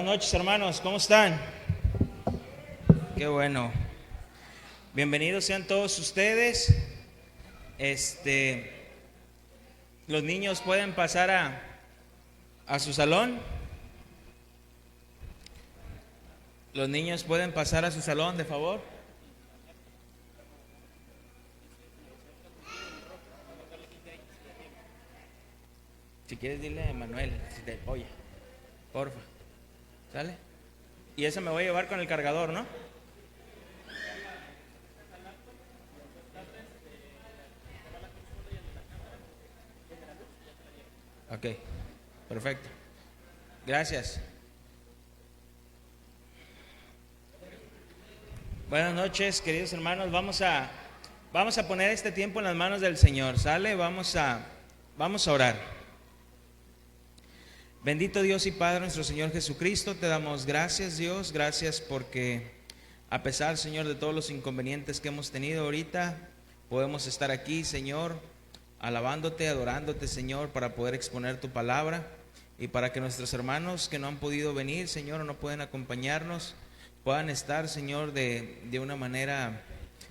noches, hermanos, ¿cómo están? Qué bueno. Bienvenidos sean todos ustedes. Los niños pueden pasar a su salón. Los niños pueden pasar a su salón, de favor. Si quieres, dile a Manuel, si te oye, porfa. ¿Sale? Y eso me voy a llevar con el cargador, ¿no? Ok, perfecto. Gracias. Buenas noches, queridos hermanos. Vamos a poner este tiempo en las manos del Señor, ¿sale? Vamos a orar. Bendito Dios y Padre nuestro Señor Jesucristo, te damos gracias, Dios, gracias porque a pesar, Señor, de todos los inconvenientes que hemos tenido ahorita, podemos estar aquí, Señor, alabándote, adorándote, Señor, para poder exponer tu palabra y para que nuestros hermanos que no han podido venir, Señor, o no pueden acompañarnos, puedan estar, Señor, de una manera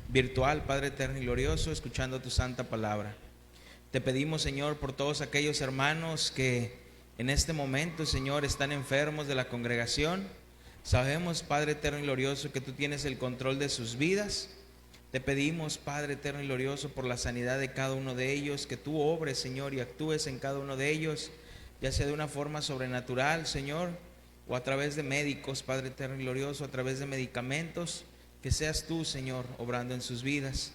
virtual, Padre eterno y glorioso, escuchando tu santa palabra. Te pedimos, Señor, por todos aquellos hermanos que en este momento, Señor, están enfermos de la congregación. Sabemos, Padre eterno y glorioso, que tú tienes el control de sus vidas. Te pedimos, Padre eterno y glorioso, por la sanidad de cada uno de ellos, que tú obres, Señor, y actúes en cada uno de ellos, ya sea de una forma sobrenatural, Señor, o a través de médicos, Padre eterno y glorioso, a través de medicamentos, que seas tú, Señor, obrando en sus vidas.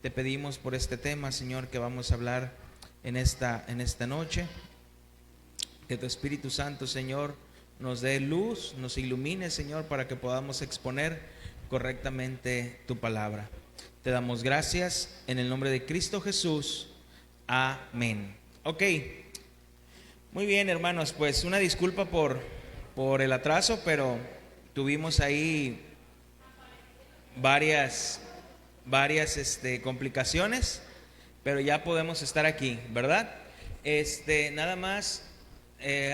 Te pedimos por este tema, Señor, que vamos a hablar en esta noche. Que tu Espíritu Santo, Señor, nos dé luz, nos ilumine, Señor, para que podamos exponer correctamente tu palabra. Te damos gracias en el nombre de Cristo Jesús. Amén. Ok. Muy bien, hermanos, pues una disculpa por el atraso, pero tuvimos ahí varias complicaciones, pero ya podemos estar aquí, ¿verdad? Nada más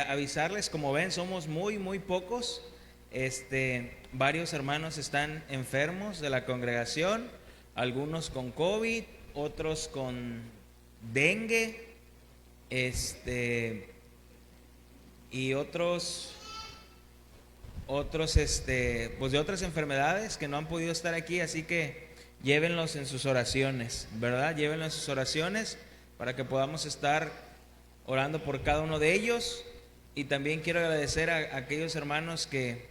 avisarles, como ven, somos muy pocos. Varios hermanos están enfermos de la congregación, algunos con COVID, otros con dengue, y otros pues de otras enfermedades que no han podido estar aquí, así que llévenlos en sus oraciones, ¿verdad? Llévenlos en sus oraciones para que podamos estar orando por cada uno de ellos. Y también quiero agradecer a aquellos hermanos que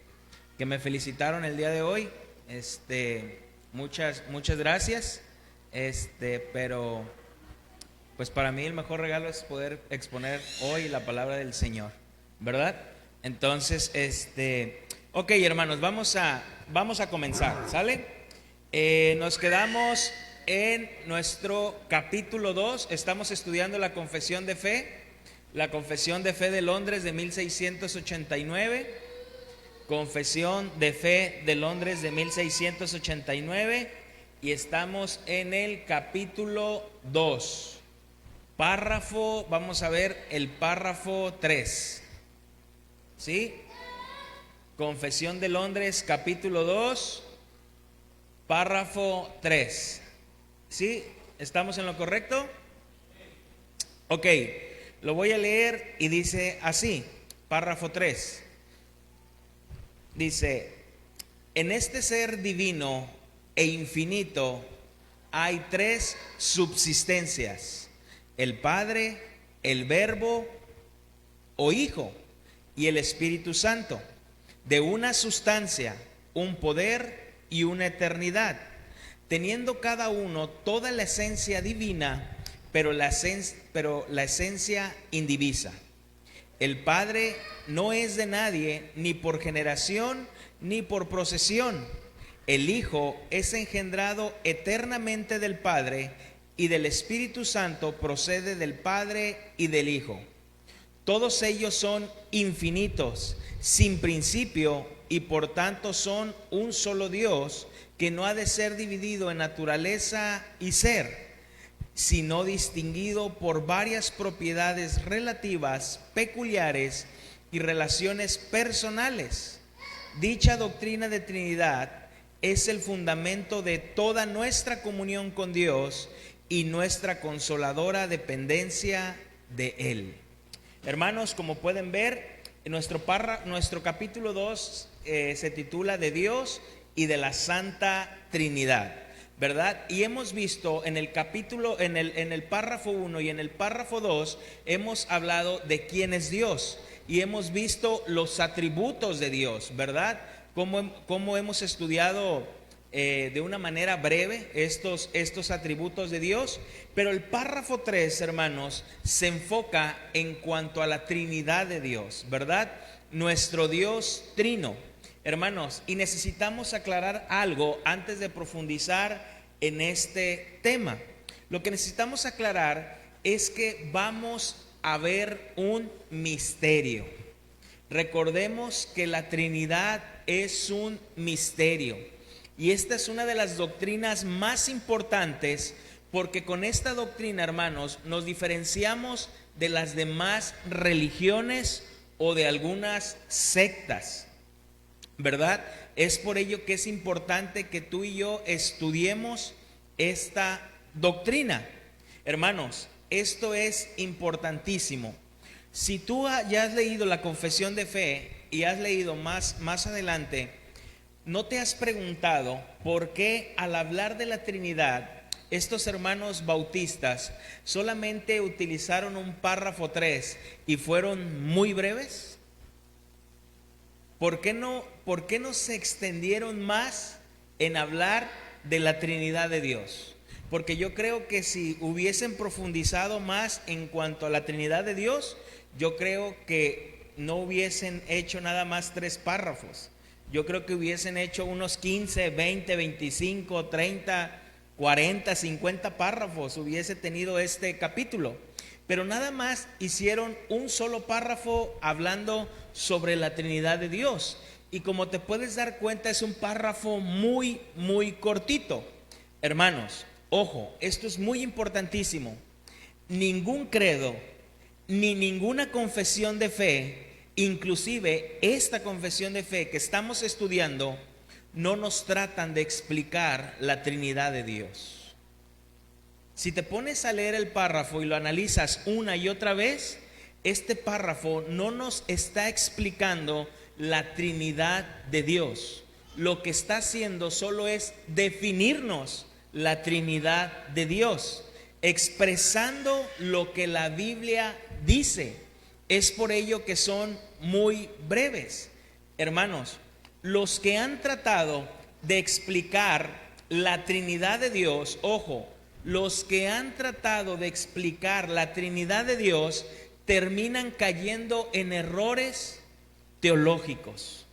me felicitaron el día de hoy. Muchas gracias. Pero pues para mí el mejor regalo es poder exponer hoy la palabra del Señor, ¿verdad? Entonces, ok, hermanos, vamos a comenzar, ¿sale? Nos quedamos en nuestro capítulo 2. Estamos estudiando la Confesión de Fe. La Confesión de Fe de Londres de 1689. Confesión de Fe de Londres de 1689. Y estamos en el capítulo 2. Vamos a ver el párrafo 3. ¿Sí? Confesión de Londres, capítulo 2, párrafo 3. ¿Sí? ¿Estamos en lo correcto? Ok. Lo voy a leer y dice así, párrafo 3. Dice: en este ser divino e infinito hay tres subsistencias: el Padre, el Verbo o Hijo y el Espíritu Santo, de una sustancia, un poder y una eternidad, teniendo cada uno toda la esencia divina, pero la esencia indivisa. El Padre no es de nadie, ni por generación, ni por procesión. El Hijo es engendrado eternamente del Padre, y del Espíritu Santo procede del Padre y del Hijo. Todos ellos son infinitos, sin principio, y por tanto son un solo Dios, que no ha de ser dividido en naturaleza y ser, sino distinguido por varias propiedades relativas, peculiares y relaciones personales. Dicha doctrina de Trinidad es el fundamento de toda nuestra comunión con Dios y nuestra consoladora dependencia de Él. Hermanos, como pueden ver, en nuestro capítulo 2 se titula De Dios y de la Santa Trinidad, ¿verdad? Y hemos visto en el capítulo, en el párrafo 1 y en el párrafo 2, hemos hablado de quién es Dios y hemos visto los atributos de Dios, ¿verdad? Cómo hemos estudiado de una manera breve estos atributos de Dios. Pero el párrafo 3, hermanos, se enfoca en cuanto a la Trinidad de Dios, ¿verdad? Nuestro Dios trino, hermanos, y necesitamos aclarar algo antes de profundizar en este tema. Lo que necesitamos aclarar es que vamos a ver un misterio. Recordemos que la Trinidad es un misterio, y esta es una de las doctrinas más importantes, porque con esta doctrina, hermanos, nos diferenciamos de las demás religiones o de algunas sectas, ¿verdad? Es por ello que es importante que tú y yo estudiemos esta doctrina. Hermanos, esto es importantísimo. Si tú ya has leído la confesión de fe y has leído más adelante, ¿no te has preguntado por qué al hablar de la Trinidad estos hermanos bautistas solamente utilizaron un párrafo 3 y fueron muy breves? ¿Por qué no se extendieron más en hablar de la Trinidad de Dios? Porque yo creo que si hubiesen profundizado más en cuanto a la Trinidad de Dios, yo creo que no hubiesen hecho nada más 3 párrafos. Yo creo que hubiesen hecho unos 15, 20, 25, 30, 40, 50 párrafos hubiese tenido este capítulo. Pero nada más hicieron un solo párrafo hablando sobre la Trinidad de Dios. Y como te puedes dar cuenta, es un párrafo muy cortito. Hermanos, ojo, esto es muy importantísimo. Ningún credo ni ninguna confesión de fe, inclusive esta confesión de fe que estamos estudiando, no nos tratan de explicar la Trinidad de Dios. Si te pones a leer el párrafo y lo analizas una y otra vez, este párrafo no nos está explicando la Trinidad de Dios. Lo que está haciendo solo es definirnos la Trinidad de Dios, expresando lo que la Biblia dice. Es por ello que son muy breves. Hermanos, los que han tratado de explicar la Trinidad de Dios, ojo, los que han tratado de explicar la Trinidad de Dios terminan cayendo en errores teológicos,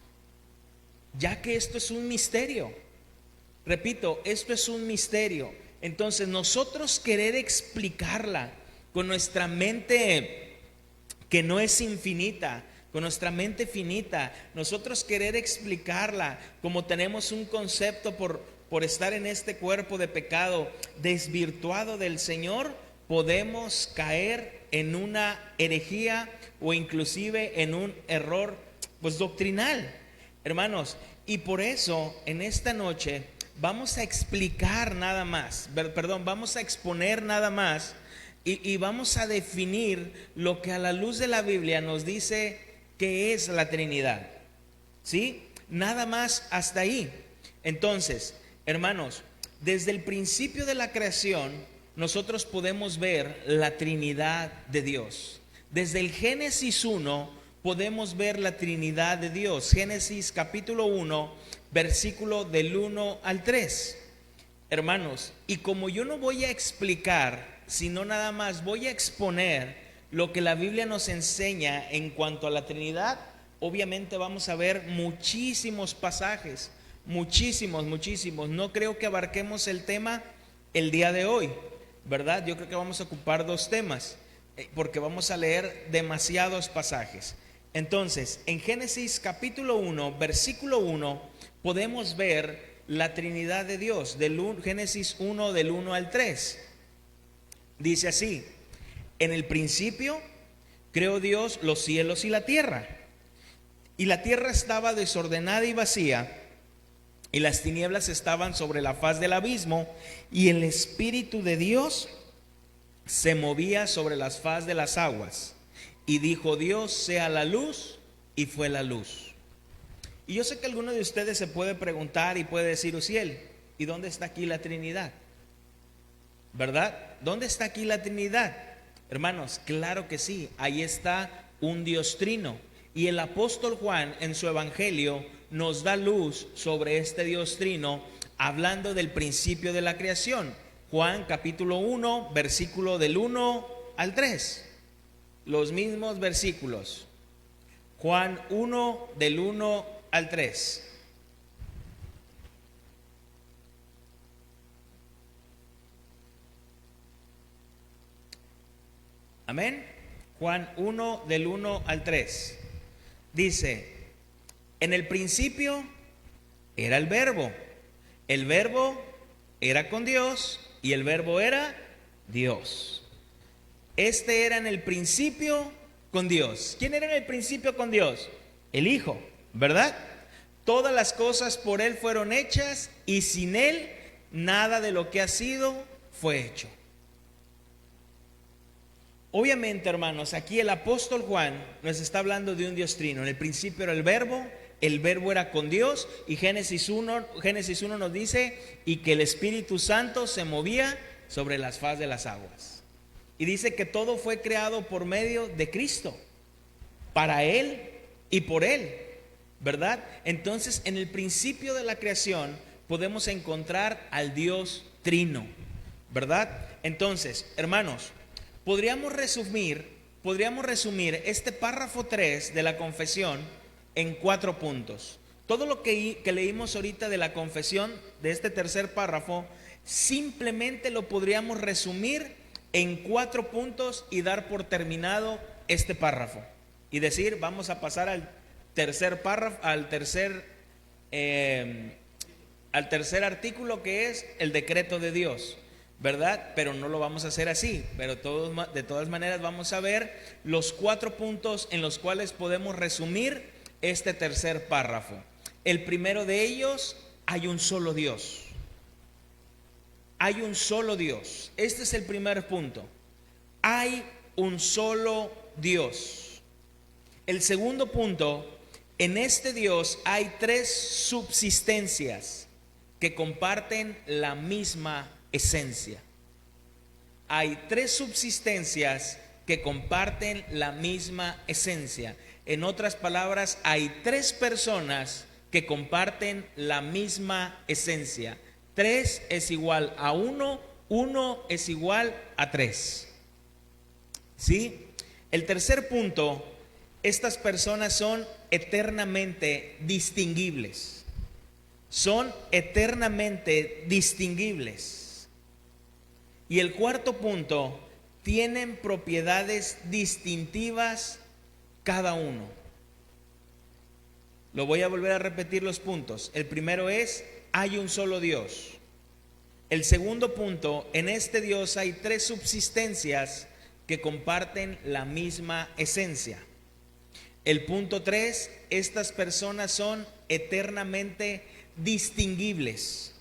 ya que esto es un misterio. Repito, esto es un misterio. Entonces nosotros querer explicarla con nuestra mente que no es infinita, con nuestra mente finita, nosotros querer explicarla como tenemos un concepto por estar en este cuerpo de pecado desvirtuado del Señor, podemos caer en una herejía o inclusive en un error doctrinal, hermanos. Y por eso en esta noche vamos a explicar nada más, vamos a exponer nada más y vamos a definir lo que a la luz de la Biblia nos dice que es la Trinidad, ¿sí? Nada más hasta ahí. Entonces, hermanos, desde el principio de la creación nosotros podemos ver la Trinidad de Dios. Desde el Génesis 1 podemos ver la Trinidad de Dios. Génesis capítulo 1, versículo del 1 al 3. Hermanos, y como yo no voy a explicar, sino nada más voy a exponer lo que la Biblia nos enseña en cuanto a la Trinidad, obviamente vamos a ver muchísimos pasajes, muchísimos. No creo que abarquemos el tema el día de hoy, ¿verdad? Yo creo que vamos a ocupar 2 temas, porque vamos a leer demasiados pasajes. Entonces, en Génesis capítulo 1, versículo 1, podemos ver la Trinidad de Dios, Génesis 1 del 1 al 3. Dice así: en el principio creó Dios los cielos y la tierra, Y la tierra estaba desordenada y vacía, y las tinieblas estaban sobre la faz del abismo, y el Espíritu de Dios se movía sobre las faz de las aguas. Y dijo Dios: sea la luz, y fue la luz. Y yo sé que alguno de ustedes se puede preguntar y puede decir: Uziel, ¿y dónde está aquí la Trinidad? ¿Verdad? ¿Dónde está aquí la Trinidad? Hermanos, claro que sí, ahí está un Dios trino. Y el apóstol Juan en su evangelio nos da luz sobre este Dios trino, hablando del principio de la creación. Juan capítulo 1, versículo del 1 al 3. Los mismos versículos. Juan 1, del 1 al 3. Amén. Juan 1, del 1 al 3. Dice: en el principio era el verbo era con Dios, y el verbo era Dios. Este era en el principio con Dios. ¿Quién era en el principio con Dios? El Hijo, ¿verdad? Todas las cosas por Él fueron hechas, y sin Él nada de lo que ha sido fue hecho. Obviamente, hermanos, aquí el apóstol Juan nos está hablando de un Dios trino. En el principio era el verbo era con Dios, y Génesis 1 nos dice: y que el Espíritu Santo se movía sobre las faz de las aguas. Y dice que todo fue creado por medio de Cristo, para Él y por Él, ¿verdad? Entonces, en el principio de la creación podemos encontrar al Dios trino, ¿verdad? Entonces, hermanos, podríamos resumir este párrafo 3 de la confesión en 4 puntos. Todo lo que leímos ahorita de la confesión, de este tercer párrafo, simplemente lo podríamos resumir en 4 puntos y dar por terminado este párrafo. Y decir: vamos a pasar al tercer párrafo, al tercer artículo, que es el decreto de Dios, ¿verdad? Pero no lo vamos a hacer así. Pero de todas maneras vamos a ver los 4 puntos en los cuales podemos resumir este tercer párrafo. El primero de ellos: hay un solo Dios. Hay un solo Dios. Este es el primer punto. Hay un solo Dios. El segundo punto: en este Dios hay 3 subsistencias que comparten la misma esencia. Hay 3 subsistencias que comparten la misma esencia. En otras palabras, hay 3 personas que comparten la misma esencia. 3 es igual a 1, 1 es igual a 3. ¿Sí? El tercer punto: estas personas son eternamente distinguibles. Son eternamente distinguibles. Y el cuarto punto: tienen propiedades distintivas cada uno. Lo voy a volver a repetir los puntos. El primero es: hay un solo Dios. El segundo punto: en este Dios hay 3 subsistencias que comparten la misma esencia. El punto 3: estas personas son eternamente distinguibles.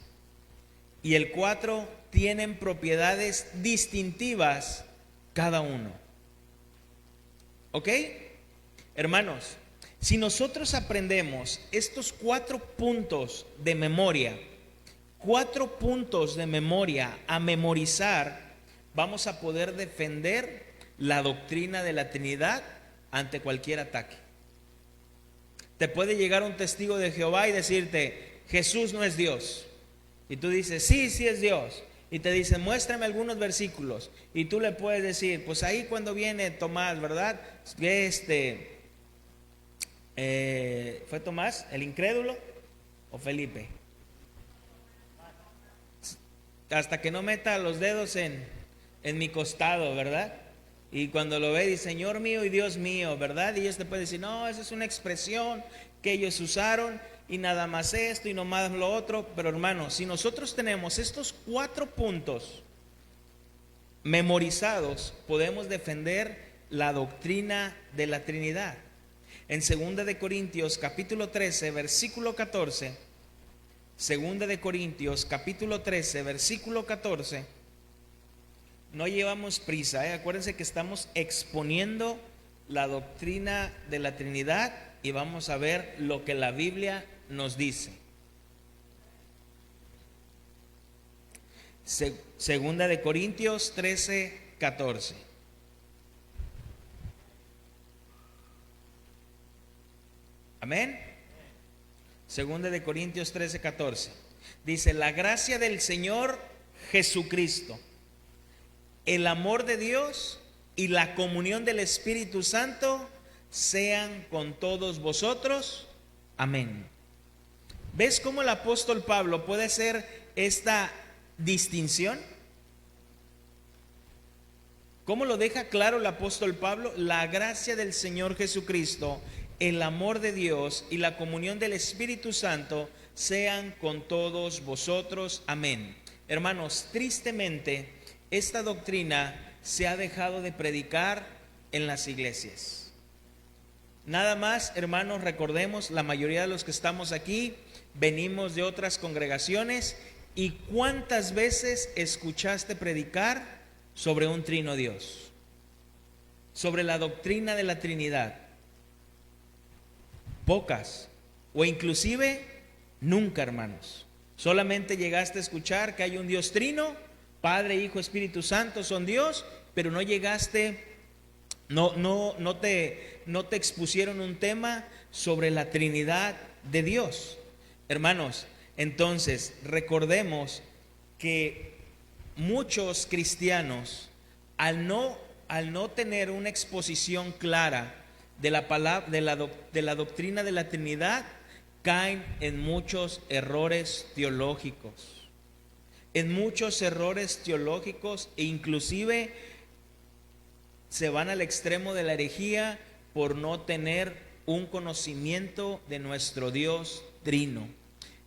Y el 4: tienen propiedades distintivas cada uno. ¿Ok? Hermanos, si nosotros aprendemos estos 4 puntos de memoria, 4 puntos de memoria a memorizar, vamos a poder defender la doctrina de la Trinidad ante cualquier ataque. Te puede llegar un testigo de Jehová y decirte: Jesús no es Dios. Y tú dices: sí, sí es Dios. Y te dicen: muéstrame algunos versículos. Y tú le puedes decir: pues ahí cuando viene Tomás, ¿verdad? ¿Fue Tomás el incrédulo o Felipe? Hasta que no meta los dedos en mi costado, ¿verdad? Y cuando lo ve, dice: Señor mío y Dios mío, ¿verdad? Y ellos te pueden decir: no, esa es una expresión que ellos usaron, y nada más esto y no más lo otro. Pero hermanos, si nosotros tenemos estos 4 puntos memorizados, podemos defender la doctrina de la Trinidad. en 2 de Corintios capítulo 13, versículo 14. 2 de Corintios capítulo 13, versículo 14. No llevamos prisa, acuérdense que estamos exponiendo la doctrina de la Trinidad y vamos a ver lo que la Biblia nos dice. Segunda de Corintios 13, 14. Amén. Segunda de Corintios 13, 14. Dice: la gracia del Señor Jesucristo, el amor de Dios y la comunión del Espíritu Santo sean con todos vosotros. Amén. ¿Ves cómo el apóstol Pablo puede hacer esta distinción? ¿Cómo lo deja claro el apóstol Pablo? La gracia del Señor Jesucristo, el amor de Dios y la comunión del Espíritu Santo sean con todos vosotros. Amén. Hermanos, tristemente esta doctrina se ha dejado de predicar en las iglesias. Nada más, hermanos, recordemos, la mayoría de los que estamos aquí venimos de otras congregaciones. ¿Y cuántas veces escuchaste predicar sobre un trino Dios? Sobre la doctrina de la Trinidad. Pocas, o inclusive nunca, hermanos. Solamente llegaste a escuchar que hay un Dios trino, Padre, Hijo, Espíritu Santo son Dios, pero no llegaste, no te expusieron un tema sobre la Trinidad de Dios. Hermanos, entonces recordemos que muchos cristianos, al no tener una exposición clara de la palabra, de la doctrina de la Trinidad, caen en muchos errores teológicos. En muchos errores teológicos, e inclusive se van al extremo de la herejía por no tener un conocimiento de nuestro Dios trino.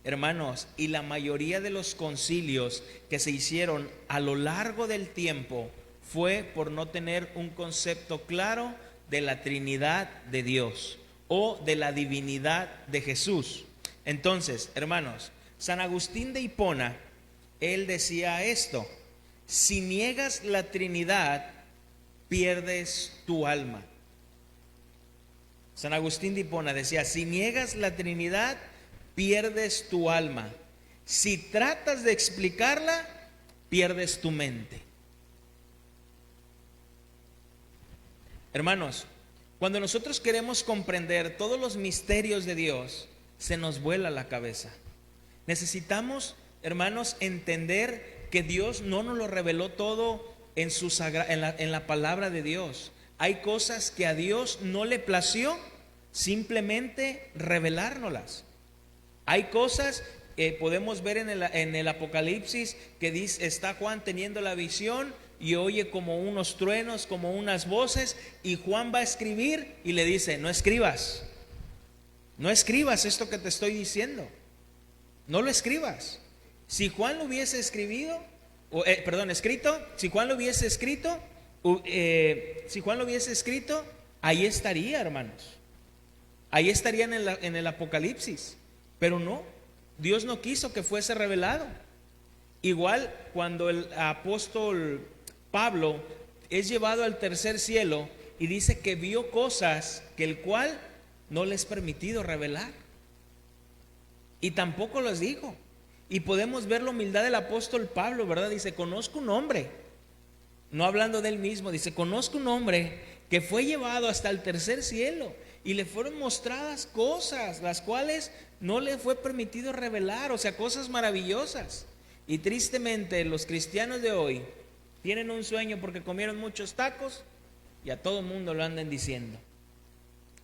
Hermanos, y la mayoría de los concilios que se hicieron a lo largo del tiempo fue por no tener un concepto claro de la Trinidad de Dios o de la divinidad de Jesús. Entonces, hermanos, San Agustín de Hipona, él decía esto: si niegas la Trinidad, pierdes tu alma. San Agustín de Hipona decía: si niegas la Trinidad, pierdes tu alma. Si tratas de explicarla, pierdes tu mente. Hermanos, cuando nosotros queremos comprender todos los misterios de Dios, se nos vuela la cabeza. Necesitamos, hermanos, entender que Dios no nos lo reveló todo en la palabra de Dios. Hay cosas que a Dios no le plació simplemente revelárnoslas. Hay cosas que podemos ver en el Apocalipsis, que dice, está Juan teniendo la visión y oye como unos truenos, como unas voces, y Juan va a escribir y le dice: no escribas esto que te estoy diciendo, no lo escribas. Si Juan lo hubiese escrito, si Juan lo hubiese escrito, ahí estaría, hermanos, ahí estarían en el Apocalipsis. Pero no, Dios no quiso que fuese revelado. Igual cuando el apóstol Pablo es llevado al tercer cielo y dice que vio cosas que el cual no le es permitido revelar, y tampoco las dijo. Y podemos ver la humildad del apóstol Pablo, ¿verdad? Dice: conozco un hombre, no hablando de él mismo, dice: conozco un hombre que fue llevado hasta el tercer cielo y le fueron mostradas cosas las cuales no le fue permitido revelar, o sea, cosas maravillosas. Y tristemente los cristianos de hoy tienen un sueño porque comieron muchos tacos y a todo el mundo lo andan diciendo,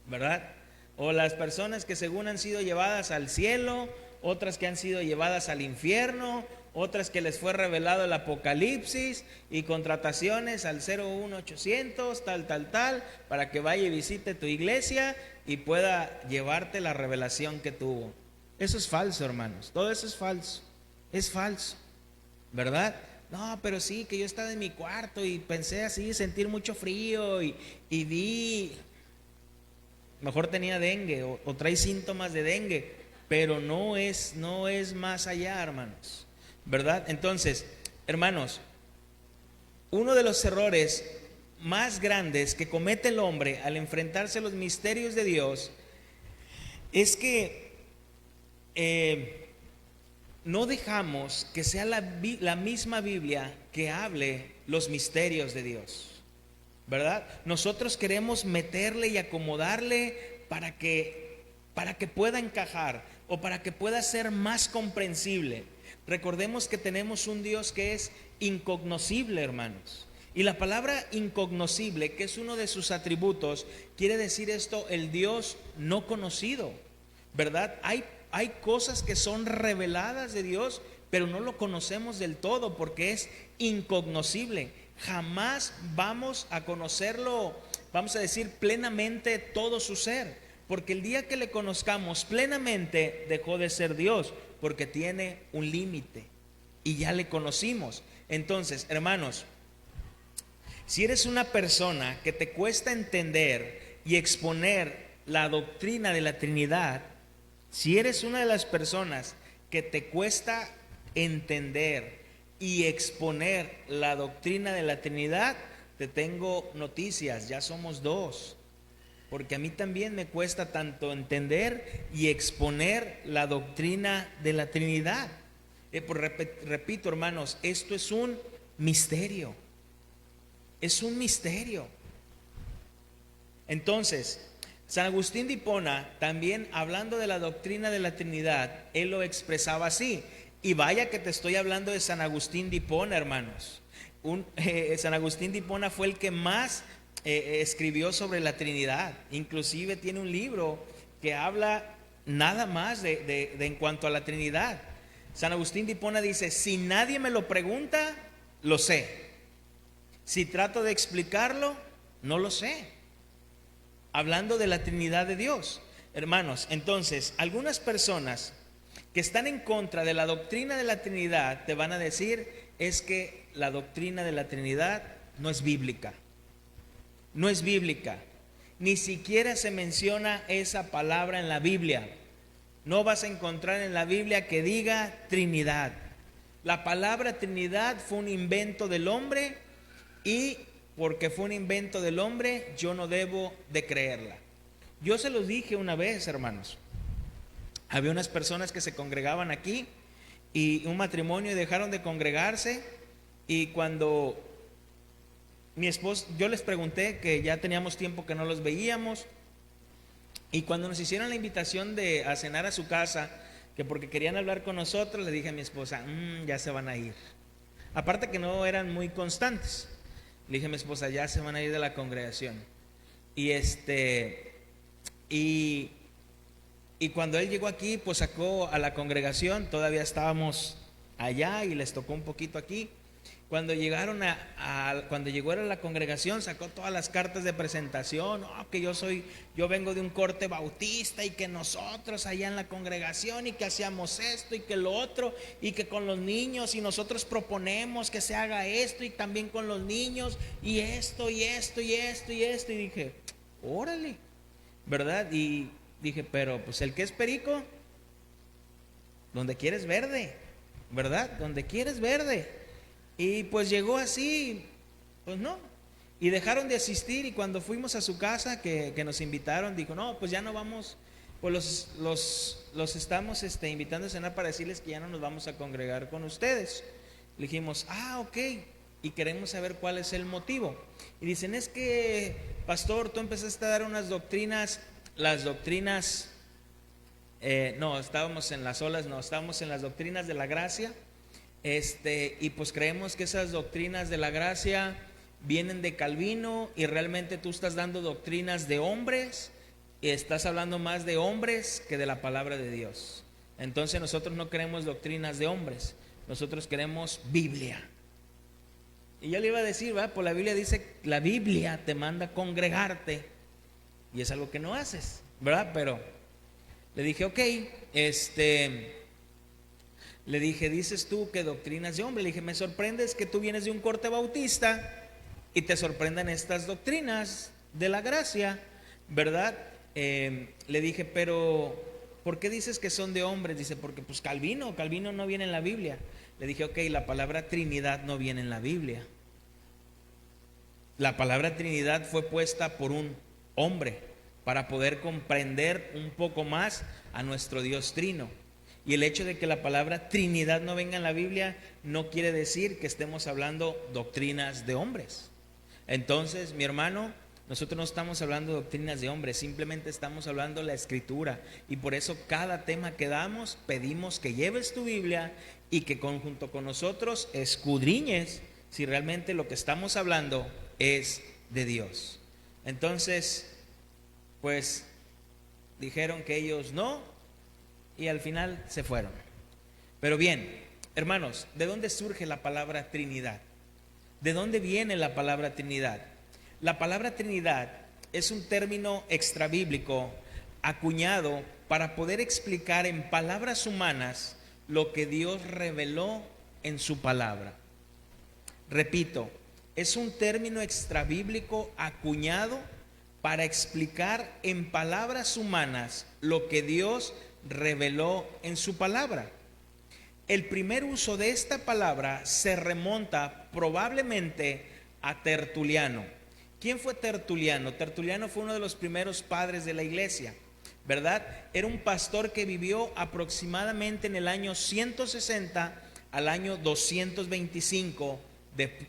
¿verdad? O las personas que según han sido llevadas al cielo, otras que han sido llevadas al infierno, otras que les fue revelado el Apocalipsis, y contrataciones al 01800 tal, para que vaya y visite tu iglesia y pueda llevarte la revelación que tuvo. Eso es falso, hermanos, todo eso es falso, ¿verdad? No, pero sí, que yo estaba en mi cuarto y pensé así, sentir mucho frío y vi. mejor tenía dengue o trae síntomas de dengue, pero no es más allá, hermanos, ¿verdad? Entonces, hermanos, uno de los errores más grandes que comete el hombre al enfrentarse a los misterios de Dios es que no dejamos que sea la misma Biblia que hable los misterios de Dios, ¿verdad? Nosotros queremos meterle y acomodarle para que pueda encajar o para que pueda ser más comprensible. Recordemos que tenemos un Dios que es incognoscible, hermanos. Y la palabra incognoscible, que es uno de sus atributos, quiere decir esto, el Dios no conocido, ¿verdad? Hay cosas que son reveladas de Dios, pero no lo conocemos del todo porque es incognoscible. Jamás vamos a conocerlo, vamos a decir, plenamente todo su ser, porque el día que le conozcamos plenamente dejó de ser Dios, porque tiene un límite y ya le conocimos. Entonces, hermanos, si eres una persona que te cuesta entender y exponer la doctrina de la Trinidad, si eres una de las personas que te cuesta entender y exponer la doctrina de la Trinidad, te tengo noticias, ya somos dos, porque a mí también me cuesta tanto entender y exponer la doctrina de la Trinidad. Repito, hermanos, esto es un misterio, es un misterio. Entonces, San Agustín de Hipona, también hablando de la doctrina de la Trinidad, él lo expresaba así. Y vaya que te estoy hablando de San Agustín de Hipona, hermanos. San Agustín de Hipona fue el que más escribió sobre la Trinidad. Inclusive tiene un libro que habla nada más de en cuanto a la Trinidad. San Agustín de Hipona dice: si nadie me lo pregunta, lo sé. Si trato de explicarlo, no lo sé. Hablando de la Trinidad de Dios, hermanos. Entonces, algunas personas que están en contra de la doctrina de la Trinidad te van a decir es que la doctrina de la Trinidad no es bíblica. No es bíblica. Ni siquiera se menciona esa palabra en la Biblia. No vas a encontrar en la Biblia que diga Trinidad. La palabra Trinidad fue un invento del hombre, y porque fue un invento del hombre, yo no debo de creerla. Yo se los dije una vez, hermanos. Había unas personas que se congregaban aquí y un matrimonio dejaron de congregarse, y cuando mi esposo, yo les pregunté que ya teníamos tiempo que no los veíamos, y cuando nos hicieron la invitación a cenar a su casa, que porque querían hablar con nosotros, le dije a mi esposa, ya se van a ir. Aparte que no eran muy constantes. Le dije a mi esposa, ya se van a ir de la congregación. Y cuando él llegó aquí, pues sacó a la congregación, todavía estábamos allá y les tocó un poquito aquí. Cuando llegaron cuando llegó a la congregación, sacó todas las cartas de presentación. Que yo vengo de un corte bautista, y que nosotros allá en la congregación, y que hacíamos esto y que lo otro, y que con los niños, y nosotros proponemos que se haga esto, y también con los niños, y esto, y esto, y esto, y esto. Y dije, órale, ¿verdad? Y dije, pero pues el que es perico, donde quieres verde, ¿verdad? Donde quieres verde. Y pues llegó así, pues no. Y dejaron de asistir, y cuando fuimos a su casa, que nos invitaron, dijo, no, pues ya no vamos, pues los estamos invitando a cenar para decirles que ya no nos vamos a congregar con ustedes. Le dijimos, ok, y queremos saber cuál es el motivo. Y dicen, es que, pastor, tú empezaste a dar unas doctrinas, las doctrinas, no, estábamos en las olas, no, estábamos en las doctrinas de la gracia. Y pues creemos que esas doctrinas de la gracia vienen de Calvino, y realmente tú estás dando doctrinas de hombres, y estás hablando más de hombres que de la palabra de Dios. Entonces nosotros no queremos doctrinas de hombres, nosotros queremos Biblia. Y yo le iba a decir, pues la Biblia dice, la Biblia te manda a congregarte, y es algo que no haces, ¿verdad? Pero le dije, ok, le dije, dices tú que doctrinas de hombre. Le dije, me sorprendes que tú vienes de un corte bautista y te sorprendan estas doctrinas de la gracia, ¿verdad? le dije, pero ¿por qué dices que son de hombres? Dice, porque pues Calvino no viene en la Biblia. Le dije, ok, la palabra Trinidad no viene en la Biblia. La palabra Trinidad fue puesta por un hombre para poder comprender un poco más a nuestro Dios Trino. Y el hecho de que la palabra Trinidad no venga en la Biblia no quiere decir que estemos hablando doctrinas de hombres. Entonces, mi hermano, nosotros no estamos hablando de doctrinas de hombres, simplemente estamos hablando de la Escritura. Y por eso cada tema que damos, pedimos que lleves tu Biblia y que junto con nosotros escudriñes si realmente lo que estamos hablando es de Dios. Entonces, pues dijeron que ellos no, y al final se fueron. Pero bien, hermanos, ¿de dónde surge la palabra Trinidad? ¿De dónde viene la palabra Trinidad? La palabra Trinidad es un término extrabíblico acuñado para poder explicar en palabras humanas lo que Dios reveló en su palabra. Repito, es un término extrabíblico acuñado para explicar en palabras humanas lo que Dios reveló en su palabra. El primer uso de esta palabra se remonta probablemente a Tertuliano. ¿Quién fue Tertuliano? Tertuliano fue uno de los primeros padres de la iglesia, ¿verdad? Era un pastor que vivió aproximadamente en el año 160 al año 225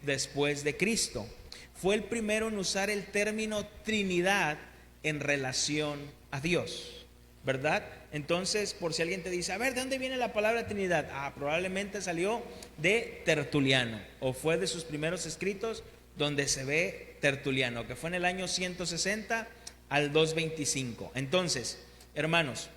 después de Cristo. Fue el primero en usar el término Trinidad en relación a Dios, ¿verdad? Entonces, por si alguien te dice, a ver, ¿de dónde viene la palabra Trinidad? Probablemente salió de Tertuliano, o fue de sus primeros escritos donde se ve Tertuliano, que fue en el año 160 al 225. Entonces, hermanos,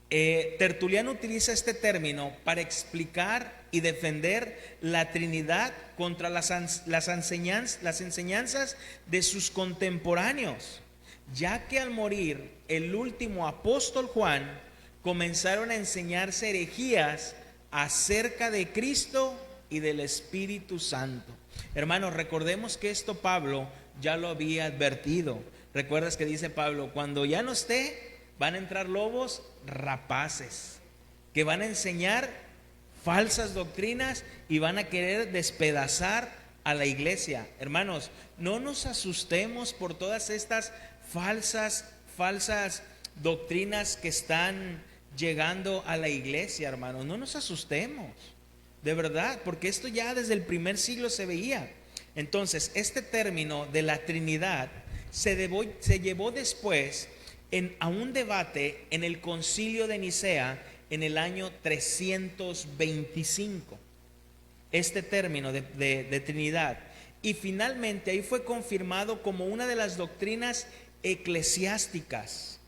Tertuliano utiliza este término para explicar y defender la Trinidad contra las enseñanzas de sus contemporáneos, ya que al morir el último apóstol Juan, comenzaron a enseñarse herejías acerca de Cristo y del Espíritu Santo. Hermanos, recordemos que esto Pablo ya lo había advertido. ¿Recuerdas que dice Pablo? Cuando ya no esté, van a entrar lobos rapaces, que van a enseñar falsas doctrinas y van a querer despedazar a la iglesia. Hermanos, no nos asustemos por todas estas falsas doctrinas que están llegando a la iglesia, hermanos. No nos asustemos, de verdad, porque esto ya desde el primer siglo se veía. Entonces, este término de la Trinidad se llevó después a un debate en el Concilio de Nicea en el año 325. Este término de Trinidad. Y finalmente ahí fue confirmado como una de las doctrinas eclesiásticas.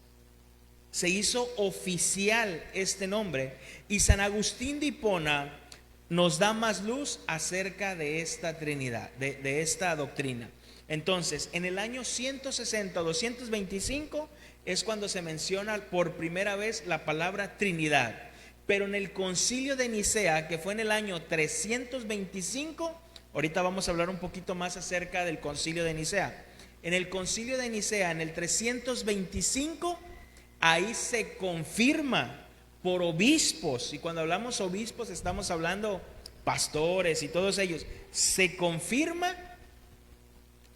Se hizo oficial este nombre, y San Agustín de Hipona nos da más luz acerca de esta Trinidad, de esta doctrina. Entonces, en el año 160 o 225 es cuando se menciona por primera vez la palabra Trinidad. Pero en el Concilio de Nicea, que fue en el año 325, ahorita vamos a hablar un poquito más acerca del Concilio de Nicea. En el Concilio de Nicea, en el 325, ahí se confirma por obispos, y cuando hablamos obispos estamos hablando pastores y todos ellos, se confirma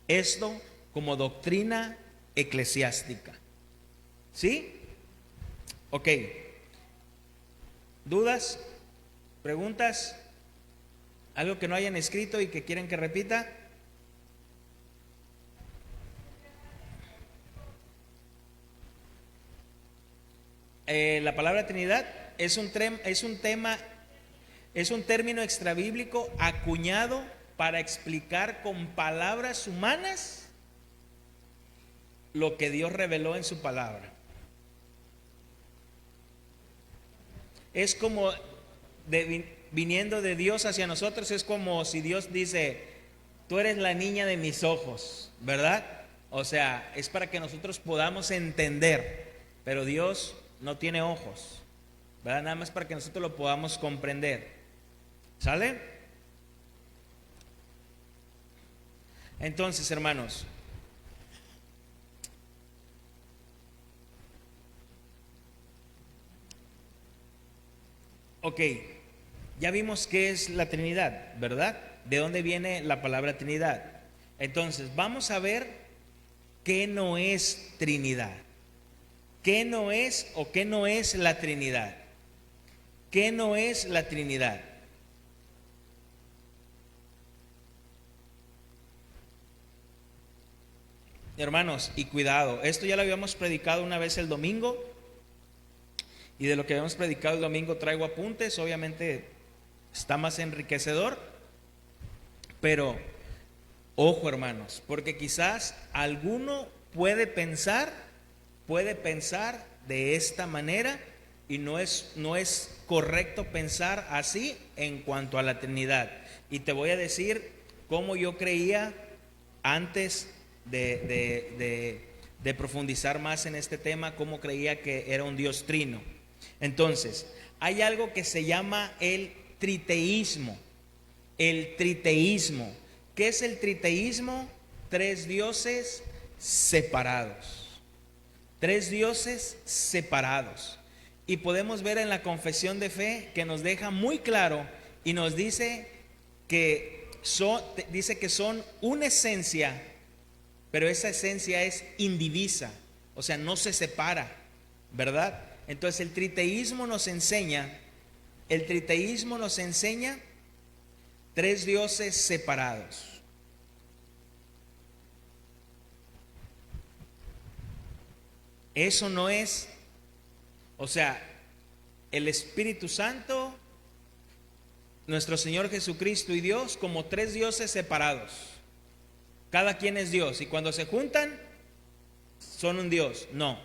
esto como doctrina eclesiástica. ¿Sí? Ok. ¿Dudas? ¿Preguntas? ¿Algo que no hayan escrito y que quieren que repita? La palabra Trinidad es un término extrabíblico acuñado para explicar con palabras humanas lo que Dios reveló en su palabra. Es como viniendo de Dios hacia nosotros, es como si Dios dice, tú eres la niña de mis ojos, ¿verdad? O sea, es para que nosotros podamos entender, pero Dios no tiene ojos, ¿verdad? Nada más para que nosotros lo podamos comprender. ¿Sale? Entonces, hermanos, Ok, ya vimos qué es la Trinidad, ¿verdad? ¿De dónde viene la palabra Trinidad? Entonces, vamos a ver qué no es Trinidad. ¿Qué no es o qué no es la Trinidad? ¿Qué no es la Trinidad? Hermanos, y cuidado, esto ya lo habíamos predicado una vez el domingo, y de lo que habíamos predicado el domingo traigo apuntes, obviamente está más enriquecedor, pero ojo, hermanos, porque quizás alguno puede pensar de esta manera, y no es correcto pensar así en cuanto a la Trinidad. Y te voy a decir cómo yo creía antes de profundizar más en este tema, cómo creía que era un Dios trino. Entonces, hay algo que se llama el triteísmo. El triteísmo. ¿Qué es el triteísmo? Tres dioses separados. Tres dioses separados. Y podemos ver en la confesión de fe que nos deja muy claro y nos dice que son una esencia, pero esa esencia es indivisa, o sea, no se separa, ¿verdad? Entonces el triteísmo nos enseña tres dioses separados. Eso no es, o sea, el Espíritu Santo, nuestro Señor Jesucristo y Dios como tres dioses separados. Cada quien es Dios y cuando se juntan son un Dios. No,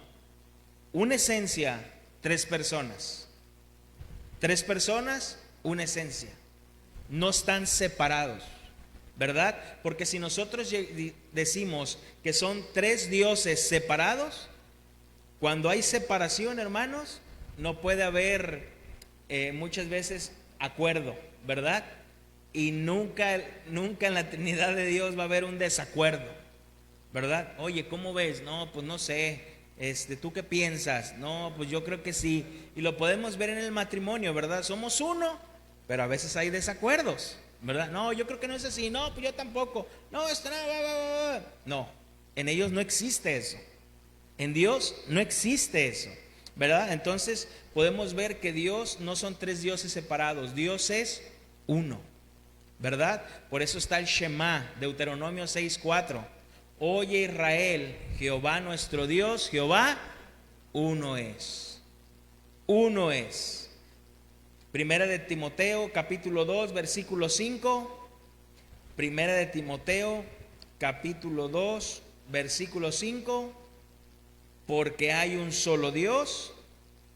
una esencia, tres personas. Tres personas, una esencia. No están separados, ¿verdad? Porque si nosotros decimos que son tres dioses separados, cuando hay separación, hermanos, no puede haber muchas veces acuerdo, ¿verdad? Y nunca en la Trinidad de Dios va a haber un desacuerdo, ¿verdad? Oye, ¿cómo ves? No, pues no sé. ¿Tú qué piensas? No, pues yo creo que sí. Y lo podemos ver en el matrimonio, ¿verdad? Somos uno, pero a veces hay desacuerdos, ¿verdad? No, yo creo que no es así. No, pues yo tampoco. No, esto no. No, en ellos no existe eso. En Dios no existe eso, ¿verdad? Entonces podemos ver que Dios no son tres dioses separados. Dios es uno, ¿verdad? Por eso está el Shema, Deuteronomio 6:4. Oye Israel, Jehová nuestro Dios, Jehová uno es. Uno es. Primera de Timoteo, capítulo 2, versículo 5. Primera de Timoteo, capítulo 2, versículo 5. Porque hay un solo Dios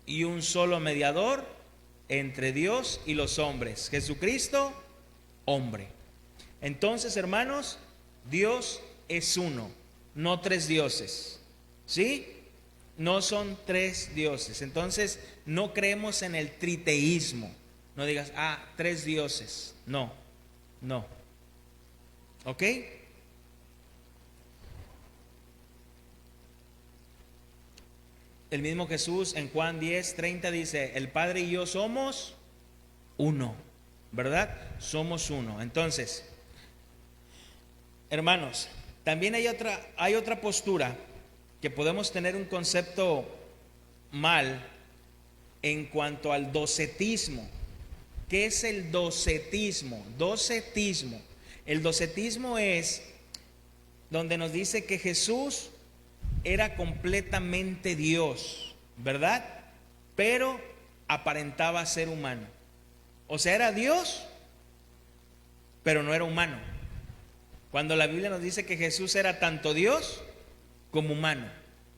y un solo mediador entre Dios y los hombres, Jesucristo, hombre. Entonces, hermanos, Dios es uno, no tres dioses, ¿sí? No son tres dioses. Entonces, no creemos en el triteísmo. No digas, tres dioses. No, no. ¿Ok? El mismo Jesús en Juan 10:30 dice, el Padre y yo somos uno, ¿verdad? Somos uno. Entonces, hermanos, también hay otra postura que podemos tener un concepto mal en cuanto al docetismo. ¿Qué es el docetismo? Docetismo. El docetismo es donde nos dice que Jesús era completamente Dios, ¿verdad? Pero aparentaba ser humano. O sea, era Dios, pero no era humano. Cuando la Biblia nos dice que Jesús era tanto Dios como humano,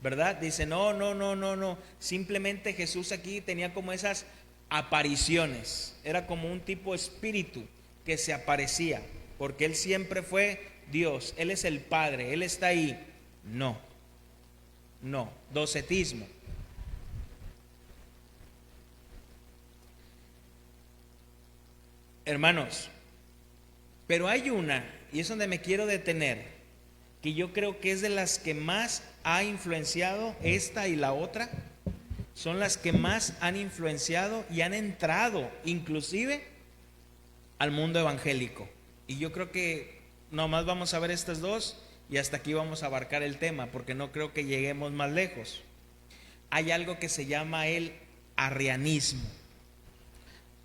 ¿verdad? Dice, no. Simplemente Jesús aquí tenía como esas apariciones. Era como un tipo espíritu que se aparecía, porque Él siempre fue Dios. Él es el Padre, Él está ahí. No, docetismo. Hermanos, pero hay una, y es donde me quiero detener, que yo creo que es de las que más ha influenciado esta y la otra, son las que más han influenciado y han entrado inclusive al mundo evangélico. Y yo creo que nomás vamos a ver estas dos y hasta aquí vamos a abarcar el tema, porque no creo que lleguemos más lejos. Hay algo que se llama el arrianismo.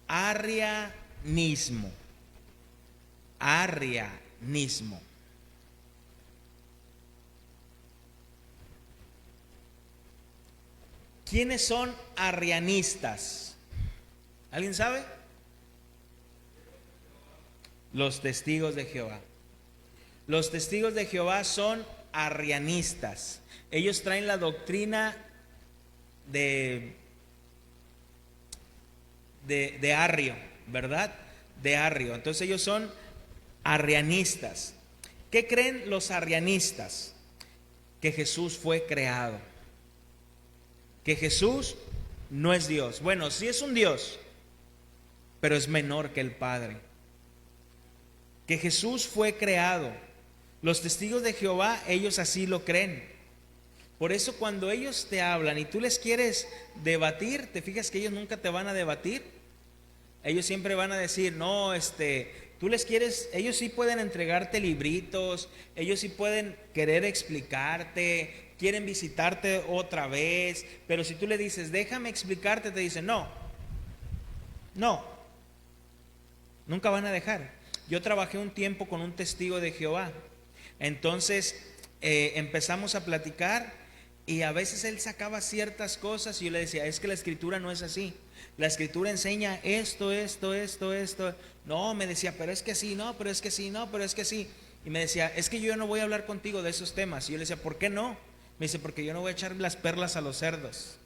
Arrianismo. Arrianismo. ¿Quiénes son arrianistas? ¿Alguien sabe? Los testigos de Jehová. Los testigos de Jehová son arrianistas. Ellos traen la doctrina de Arrio, ¿verdad? De Arrio. Entonces ellos son arrianistas. ¿Qué creen los arrianistas? Que Jesús fue creado. Que Jesús no es Dios. Bueno, sí es un Dios, pero es menor que el Padre. Que Jesús fue creado. Los testigos de Jehová, ellos así lo creen. Por eso cuando ellos te hablan y tú les quieres debatir, te fijas que ellos nunca te van a debatir. Ellos siempre van a decir, no, tú les quieres, ellos sí pueden entregarte libritos, ellos sí pueden querer explicarte, quieren visitarte otra vez, pero si tú le dices, déjame explicarte, te dicen, no, nunca van a dejar. Yo trabajé un tiempo con un testigo de Jehová, entonces empezamos a platicar y a veces él sacaba ciertas cosas y yo le decía, es que la escritura no es así, la escritura enseña esto. No, me decía, pero es que sí, no, pero es que sí, no, pero es que sí. Y me decía, es que yo no voy a hablar contigo de esos temas. Y yo le decía, ¿por qué no? Me dice, porque yo no voy a echar las perlas a los cerdos.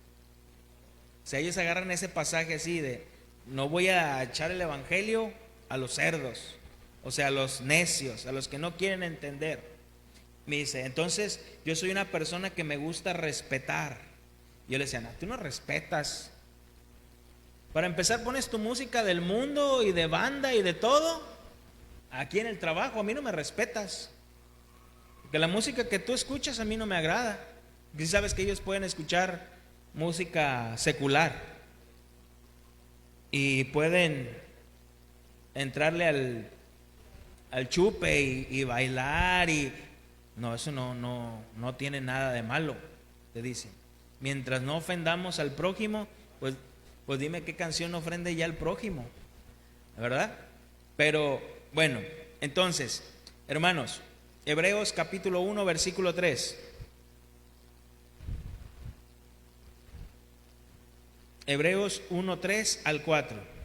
O sea, ellos agarran ese pasaje así de, no voy a echar el evangelio a los cerdos, o sea, a los necios, a los que no quieren entender. Me dice, entonces yo soy una persona que me gusta respetar. Yo le decía, no, tú no respetas. Para empezar, pones tu música del mundo y de banda y de todo aquí en el trabajo, a mí no me respetas. Porque la música que tú escuchas a mí no me agrada. Si sabes que ellos pueden escuchar música secular y pueden entrarle al chupe y bailar y no, eso no tiene nada de malo, te dicen. Mientras no ofendamos al prójimo, pues dime qué canción ofende ya al prójimo, ¿verdad? Pero bueno, entonces, hermanos, Hebreos capítulo 1, versículo 3. Hebreos 1, 3 al 4.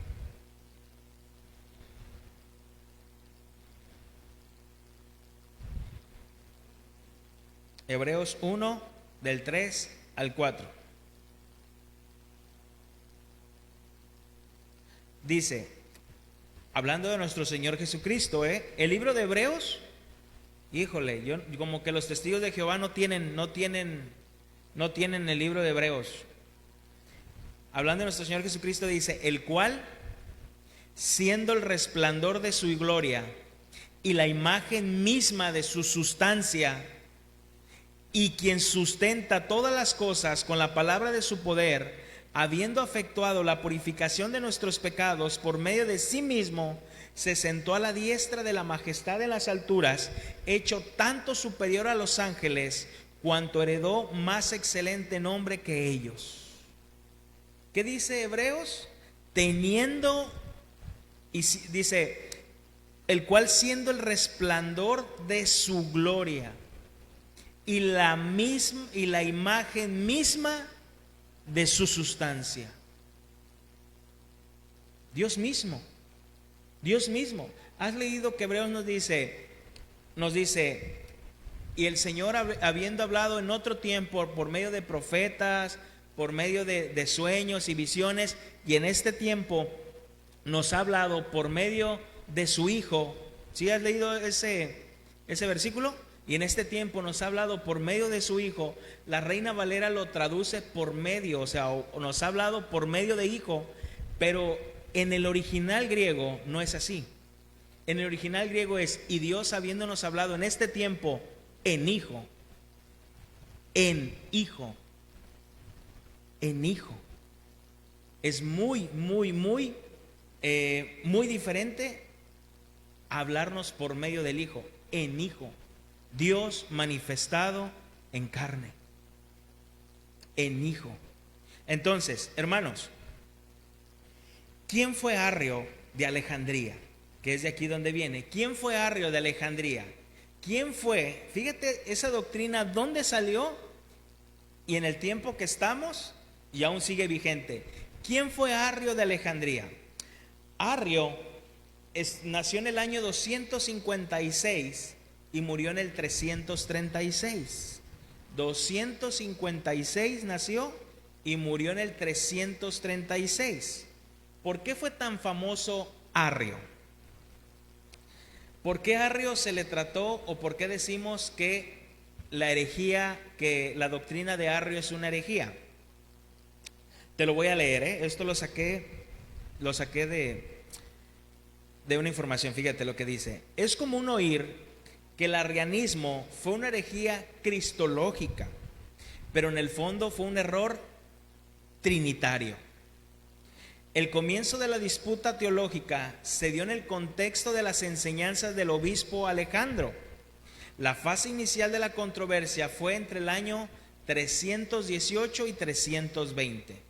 Hebreos 1, del 3 al 4. Dice, hablando de nuestro Señor Jesucristo, el libro de Hebreos, híjole, yo como que los testigos de Jehová no tienen el libro de Hebreos. Hablando de nuestro Señor Jesucristo dice, el cual, siendo el resplandor de su gloria y la imagen misma de su sustancia, y quien sustenta todas las cosas con la palabra de su poder, habiendo efectuado la purificación de nuestros pecados por medio de sí mismo, se sentó a la diestra de la majestad de las alturas, hecho tanto superior a los ángeles, cuanto heredó más excelente nombre que ellos. ¿Qué dice Hebreos? Teniendo, y dice, el cual siendo el resplandor de su gloria y la imagen misma de su sustancia. Dios mismo. ¿Has leído que Hebreos nos dice, y el Señor habiendo hablado en otro tiempo por medio de profetas, por medio de sueños y visiones, y en este tiempo nos ha hablado por medio de su Hijo? ¿Sí has leído ese versículo? Y en este tiempo nos ha hablado por medio de su Hijo. La Reina Valera lo traduce por medio, o sea, nos ha hablado por medio de Hijo, pero en el original griego no es así. En el original griego es, y Dios habiéndonos hablado en este tiempo en Hijo. en hijo. Es muy diferente hablarnos por medio del hijo, en hijo. Dios manifestado en carne, en hijo. Entonces, hermanos, ¿quién fue Arrio de Alejandría? Que es de aquí donde viene. ¿Quién fue Arrio de Alejandría? ¿Quién fue? Fíjate esa doctrina, ¿dónde salió? Y en el tiempo que estamos, y aún sigue vigente. ¿Quién fue Arrio de Alejandría? Arrio nació en el año 256 y murió en el 336. 256 nació y murió en el 336. ¿Por qué fue tan famoso Arrio? ¿Por qué Arrio se le trató, o por qué decimos que la herejía, que la doctrina de Arrio es una herejía? Te lo voy a leer, esto lo saqué de una información. Fíjate lo que dice: es común oír que el arrianismo fue una herejía cristológica, pero en el fondo fue un error trinitario. El comienzo de la disputa teológica se dio en el contexto de las enseñanzas del obispo Alejandro. La fase inicial de la controversia fue entre el año 318 y 320.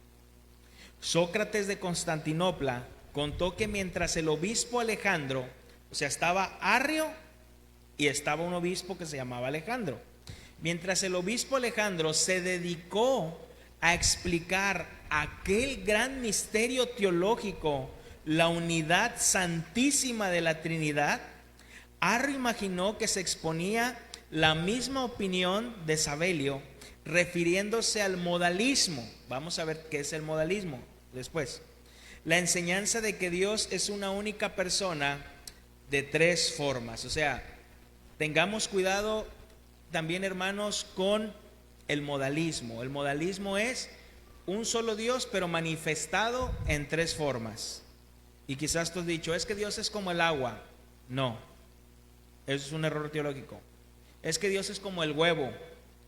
Sócrates de Constantinopla contó que mientras el obispo Alejandro, o sea, estaba Arrio y estaba un obispo que se llamaba Alejandro, mientras el obispo Alejandro se dedicó a explicar aquel gran misterio teológico, la unidad santísima de la Trinidad, Arrio imaginó que se exponía la misma opinión de Sabelio, refiriéndose al modalismo. Vamos a ver qué es el modalismo después. La enseñanza de que Dios es una única persona de tres formas. O sea, tengamos cuidado también, hermanos, con el modalismo. El modalismo es un solo Dios, pero manifestado en tres formas. Y quizás tú has dicho, es que Dios es como el agua. No, eso es un error teológico. Es que Dios es como el huevo,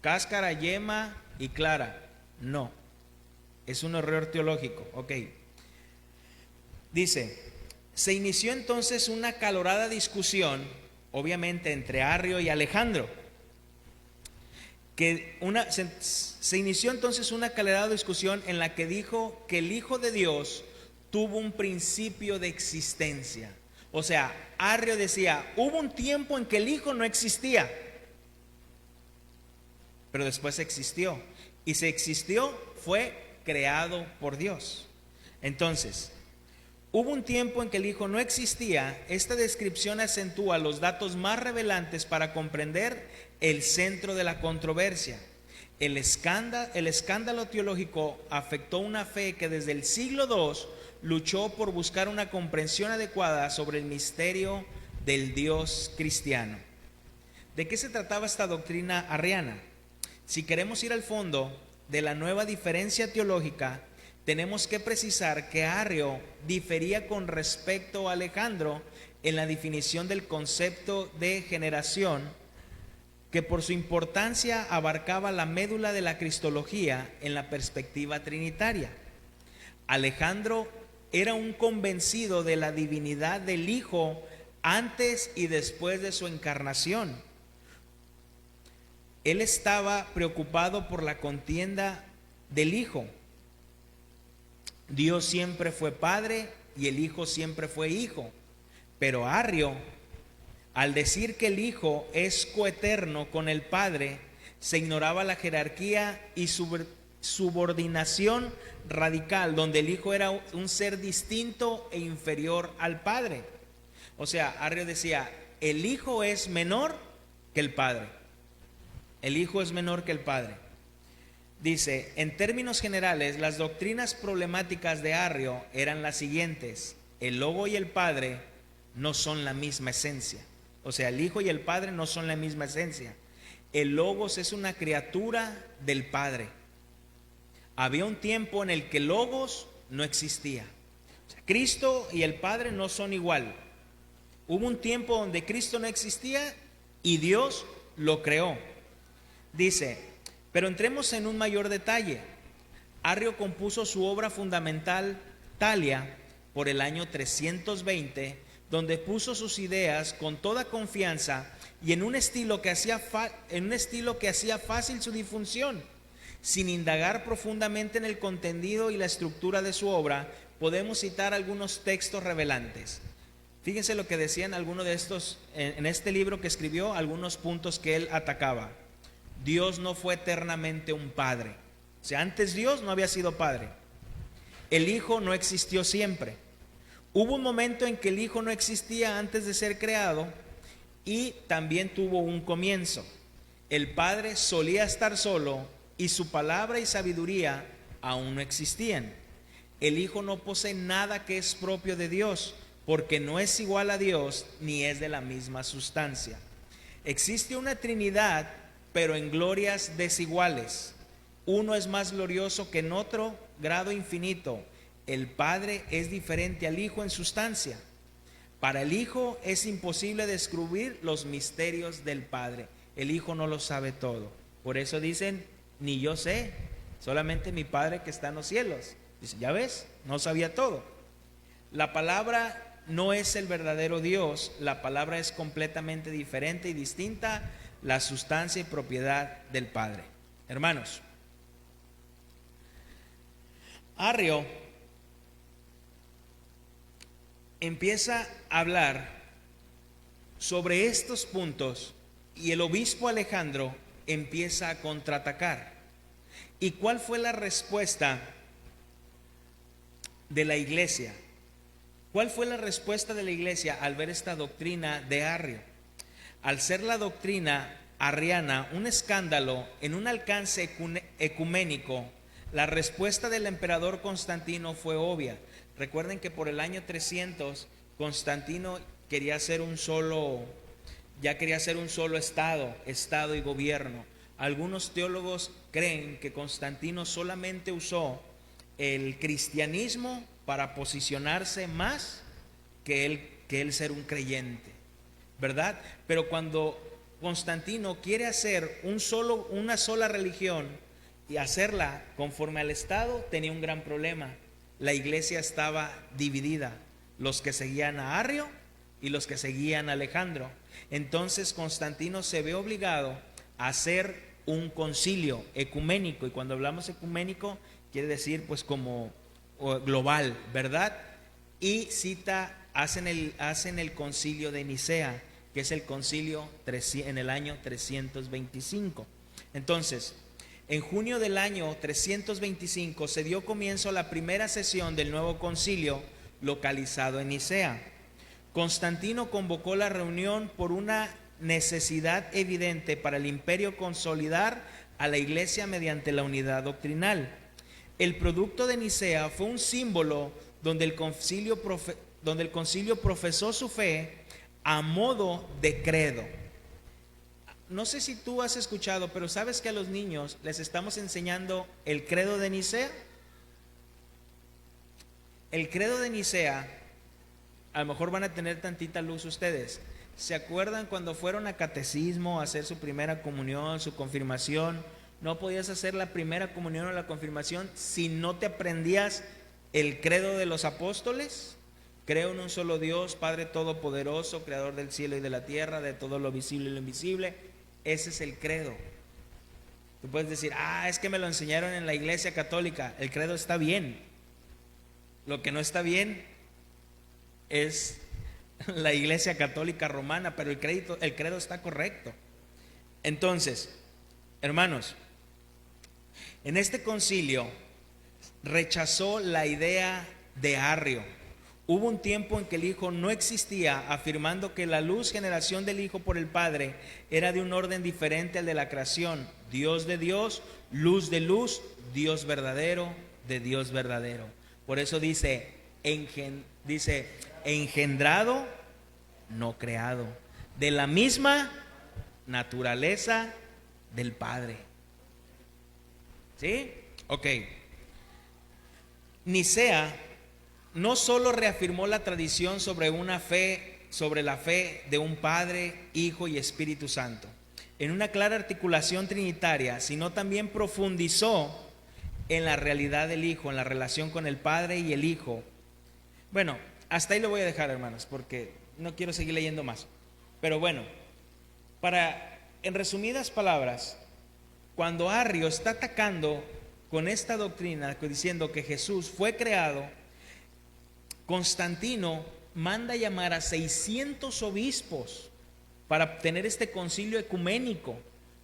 cáscara, yema y clara. No, es un error teológico. Ok. Dice, se inició entonces una acalorada discusión, obviamente entre Arrio y Alejandro. Se inició entonces una acalorada discusión en la que dijo que el Hijo de Dios tuvo un principio de existencia. O sea, Arrio decía, hubo un tiempo en que el Hijo no existía, pero después existió. Y si existió, fue creado por Dios. Entonces, hubo un tiempo en que el Hijo no existía. Esta descripción acentúa los datos más revelantes para comprender el centro de la controversia. El escándalo teológico afectó una fe que desde el siglo II luchó por buscar una comprensión adecuada sobre el misterio del Dios cristiano. ¿De qué se trataba esta doctrina arriana? Si queremos ir al fondo de la nueva diferencia teológica, tenemos que precisar que Arrio difería con respecto a Alejandro en la definición del concepto de generación, que por su importancia abarcaba la médula de la cristología en la perspectiva trinitaria. Alejandro era un convencido de la divinidad del Hijo antes y después de su encarnación. Él estaba preocupado por la contienda del Hijo. Dios siempre fue Padre y el Hijo siempre fue Hijo. Pero Arrio, al decir que el Hijo es coeterno con el Padre, se ignoraba la jerarquía y subordinación radical, donde el Hijo era un ser distinto e inferior al Padre. O sea, Arrio decía, el Hijo es menor que el Padre. El Hijo es menor que el Padre. Dice, en términos generales, las doctrinas problemáticas de Arrio eran las siguientes: el Logo y el Padre no son la misma esencia. O sea, el Hijo y el Padre no son la misma esencia. El Logos es una criatura del Padre. Había un tiempo en el que Logos no existía. O sea, Cristo y el Padre no son igual. Hubo un tiempo donde Cristo no existía y Dios lo creó. Dice, pero entremos en un mayor detalle. Arrio compuso su obra fundamental, Thalia, por el año 320, donde puso sus ideas con toda confianza y en un estilo que hacía fácil su difusión. Sin indagar profundamente en el contenido y la estructura de su obra, podemos citar algunos textos revelantes. Fíjense lo que decían algunos de estos en este libro que escribió, algunos puntos que él atacaba. Dios no fue eternamente un padre. O sea, antes Dios no había sido padre. El Hijo no existió siempre. Hubo un momento en que el Hijo no existía antes de ser creado y también tuvo un comienzo. El Padre solía estar solo y su palabra y sabiduría aún no existían. El Hijo no posee nada que es propio de Dios, porque no es igual a Dios ni es de la misma sustancia. Existe una Trinidad, pero en glorias desiguales. Uno es más glorioso que en otro grado infinito. El Padre es diferente al Hijo en sustancia. Para el Hijo es imposible descubrir los misterios del Padre. El Hijo no lo sabe todo. Por eso dicen, ni yo sé, solamente mi Padre que está en los cielos. Dice, ya ves, no sabía todo. La palabra no es el verdadero Dios, la palabra es completamente diferente y distinta, la sustancia y propiedad del Padre. Hermanos, Arrio empieza a hablar sobre estos puntos y el obispo Alejandro empieza a contraatacar. ¿Y cuál fue la respuesta de la iglesia? ¿Cuál fue la respuesta de la iglesia al ver esta doctrina de Arrio? Al ser la doctrina arriana un escándalo en un alcance ecuménico, la respuesta del emperador Constantino fue obvia. Recuerden que por el año 300 Constantino quería hacer un solo estado y gobierno. Algunos teólogos creen que Constantino solamente usó el cristianismo para posicionarse más que él ser un creyente, ¿verdad? Pero cuando Constantino quiere hacer una sola religión y hacerla conforme al Estado, tenía un gran problema. La iglesia estaba dividida, los que seguían a Arrio y los que seguían a Alejandro. Entonces Constantino se ve obligado a hacer un concilio ecuménico, y cuando hablamos ecuménico quiere decir pues como global, ¿verdad? Y hacen el concilio de Nicea, que es el concilio en el año 325. Entonces, en junio del año 325 se dio comienzo a la primera sesión del nuevo concilio localizado en Nicea. Constantino convocó la reunión por una necesidad evidente para el imperio consolidar a la iglesia mediante la unidad doctrinal. El producto de Nicea fue un símbolo donde el concilio profesó su fe a modo de credo. No sé si tú has escuchado, pero ¿sabes que a los niños les estamos enseñando el credo de Nicea? El credo de Nicea, a lo mejor van a tener tantita luz ustedes. ¿Se acuerdan cuando fueron a catecismo a hacer su primera comunión, su confirmación? No podías hacer la primera comunión o la confirmación si no te aprendías el credo de los apóstoles. Creo en un solo Dios, Padre Todopoderoso, Creador del cielo y de la tierra, de todo lo visible y lo invisible. Ese es el credo. Tú puedes decir, es que me lo enseñaron en la iglesia católica. El credo está bien. Lo que no está bien es la iglesia católica romana, pero el credo está correcto. Entonces, hermanos, en este concilio rechazó la idea de Arrio. Hubo un tiempo en que el Hijo no existía, afirmando que la luz, generación del Hijo por el Padre, era de un orden diferente al de la creación. Dios de Dios, luz de luz, Dios verdadero de Dios verdadero. Por eso dice engendrado, no creado, de la misma naturaleza del Padre. ¿Sí? Ok. Nicea no solo reafirmó la tradición sobre la fe de un Padre, Hijo y Espíritu Santo, en una clara articulación trinitaria, sino también profundizó en la realidad del Hijo, en la relación con el Padre y el Hijo. Bueno, hasta ahí lo voy a dejar, hermanos, porque no quiero seguir leyendo más. Pero bueno, en resumidas palabras, cuando Arrio está atacando con esta doctrina, diciendo que Jesús fue creado, Constantino manda llamar a 600 obispos para tener este concilio ecuménico,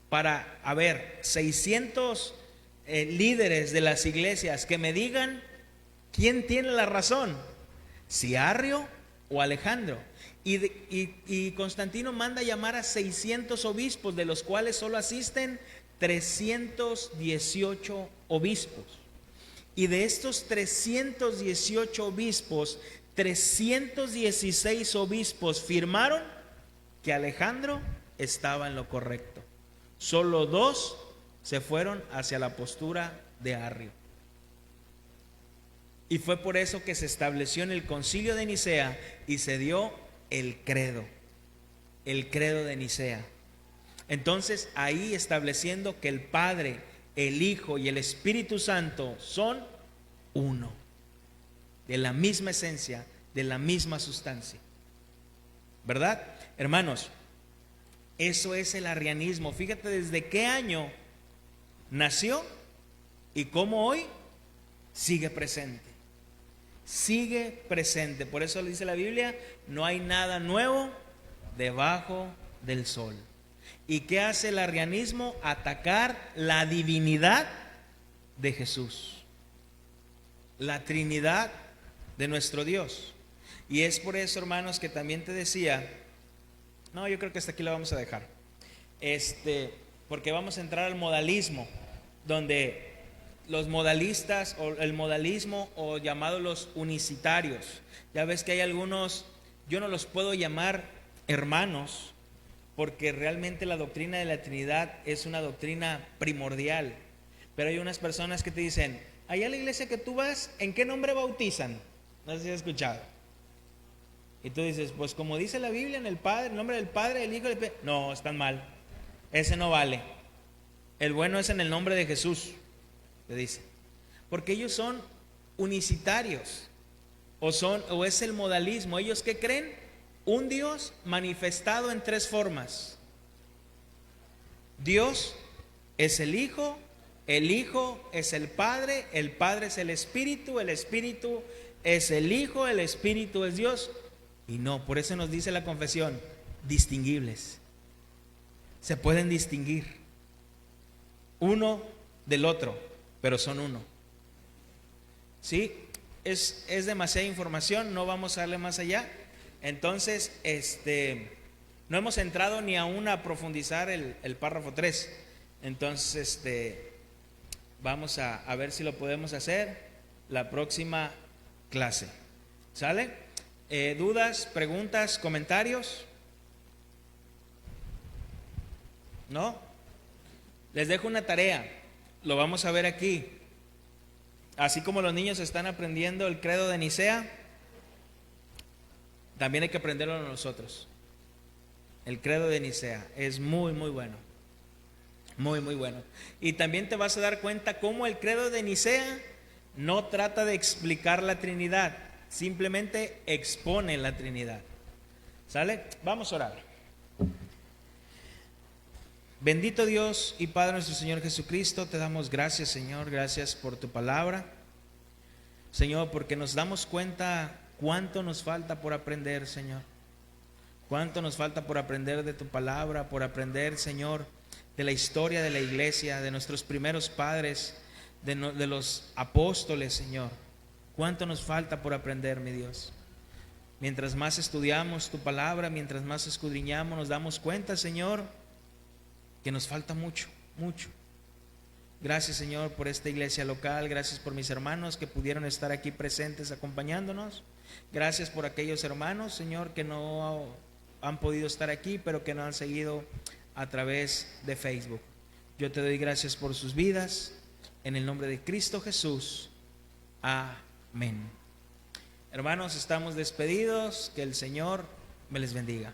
para, 600 líderes de las iglesias que me digan quién tiene la razón, si Arrio o Alejandro. Y Constantino manda llamar a 600 obispos, de los cuales solo asisten 318 obispos. Y de estos 318 obispos, 316 obispos firmaron que Alejandro estaba en lo correcto. Solo 2 se fueron hacia la postura de Arrio. Y fue por eso que se estableció en el Concilio de Nicea y se dio el credo de Nicea. Entonces, ahí estableciendo que el Padre, el Hijo y el Espíritu Santo son uno, de la misma esencia, de la misma sustancia. ¿Verdad? Hermanos, eso es el arrianismo. Fíjate desde qué año nació y cómo hoy sigue presente. Sigue presente. Por eso le dice la Biblia, no hay nada nuevo debajo del sol. ¿Y qué hace el arrianismo? Atacar la divinidad de Jesús, la Trinidad de nuestro Dios. Y es por eso, hermanos, que también te decía, no, yo creo que hasta aquí lo vamos a dejar, porque vamos a entrar al modalismo, donde los modalistas o el modalismo, o llamados los unicitarios, ya ves que hay algunos, yo no los puedo llamar hermanos, porque realmente la doctrina de la Trinidad es una doctrina primordial. Pero hay unas personas que te dicen, allá a la iglesia que tú vas, ¿en qué nombre bautizan? No sé si has escuchado. Y tú dices, pues como dice la Biblia, en el Padre, el nombre del Padre, del Hijo, del Espíritu. No, están mal. Ese no vale. El bueno es en el nombre de Jesús, te dice. Porque ellos son unicitarios. O es el modalismo. ¿Ellos qué creen? Un Dios manifestado en 3 formas. Dios es el Hijo es el Padre es el Espíritu es el Hijo, el Espíritu es Dios. Y no, por eso nos dice la confesión, distinguibles. Se pueden distinguir uno del otro, pero son uno. ¿Sí? Es demasiada información, no vamos a darle más allá. Entonces, no hemos entrado ni aún a profundizar el párrafo 3. Entonces, vamos a ver si lo podemos hacer la próxima clase. ¿Sale? ¿Dudas, preguntas, comentarios? ¿No? Les dejo una tarea, lo vamos a ver aquí. Así como los niños están aprendiendo el credo de Nicea, también hay que aprenderlo nosotros. El credo de Nicea es muy, muy bueno. Muy, muy bueno. Y también te vas a dar cuenta cómo el credo de Nicea no trata de explicar la Trinidad, simplemente expone la Trinidad. ¿Sale? Vamos a orar. Bendito Dios y Padre nuestro Señor Jesucristo, te damos gracias, Señor, gracias por tu palabra. Señor, porque nos damos cuenta cuánto nos falta por aprender, Señor. Cuánto nos falta por aprender de tu palabra, por aprender, Señor, de la historia de la iglesia, de nuestros primeros padres, de los apóstoles, Señor. Cuánto nos falta por aprender, mi Dios. Mientras más estudiamos tu palabra, mientras más escudriñamos, nos damos cuenta, Señor, que nos falta mucho, mucho. Gracias, Señor, por esta iglesia local. Gracias por mis hermanos que pudieron estar aquí presentes acompañándonos. Gracias por aquellos hermanos, Señor, que no han podido estar aquí, pero que nos han seguido a través de Facebook. Yo te doy gracias por sus vidas. En el nombre de Cristo Jesús. Amén. Hermanos, estamos despedidos. Que el Señor me les bendiga.